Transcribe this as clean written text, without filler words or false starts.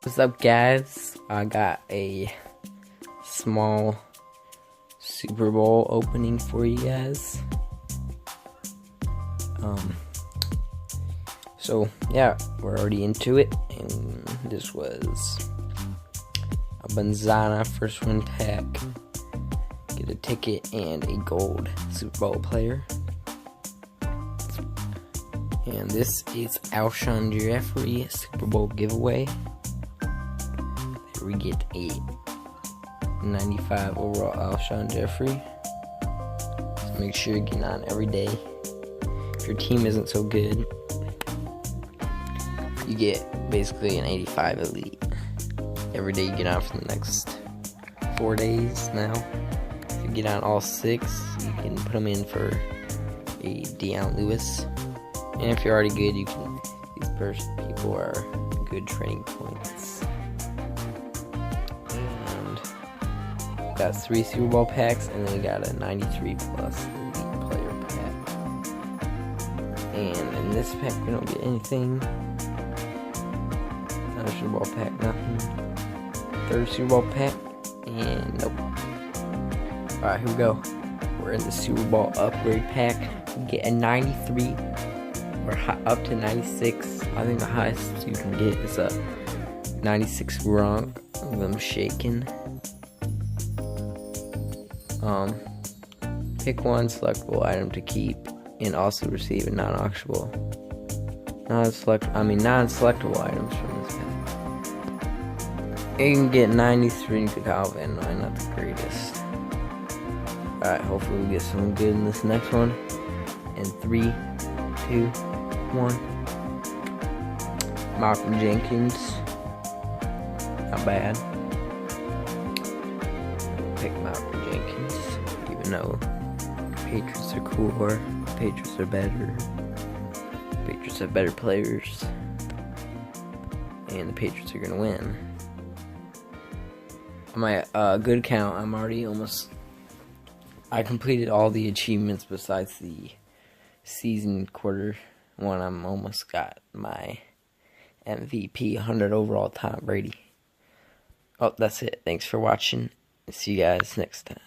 What's up, guys? I got a small Super Bowl opening for you guys. So yeah, we're already into it, and this was a Banzana first one pack. Get a ticket and a gold Super Bowl player. And this is Alshon Jeffrey Super Bowl giveaway. Here we get a 95 overall Alshon Jeffrey. So make sure you're getting on every day. If your team isn't so good, you get basically an 85 elite. Every day you get on for the next 4 days now. If you get on all 6, you can put them in for a Deion Lewis. And if you're already good, you can. These people are good training points. And got 3 Super Bowl packs, and then we got a 93 plus elite player pack. And in this pack, we don't get anything. Another Super Bowl pack, nothing. 3rd Super Bowl pack, and nope. Alright, here we go. We're in the Super Bowl upgrade pack. We get a 93. Or up to 96. I think the highest you can get is a 96 Gronk. Them shaking. Pick one selectable item to keep, and also receive a non-auctionable, non-selectable items from this pack. You can get 93 Calvin. Not the greatest. Alright, hopefully we get something good in this next one. In 3, 2, 1. Malcolm Jenkins. Not bad. Pick Malcolm Jenkins. Even though Patriots are cooler. Patriots are better. Patriots have better players. And the Patriots are going to win. On my good count, I'm already I completed all the achievements besides the season quarter one. I'm almost got my MVP 100 overall Tom Brady. Oh, that's it. Thanks for watching. See you guys next time.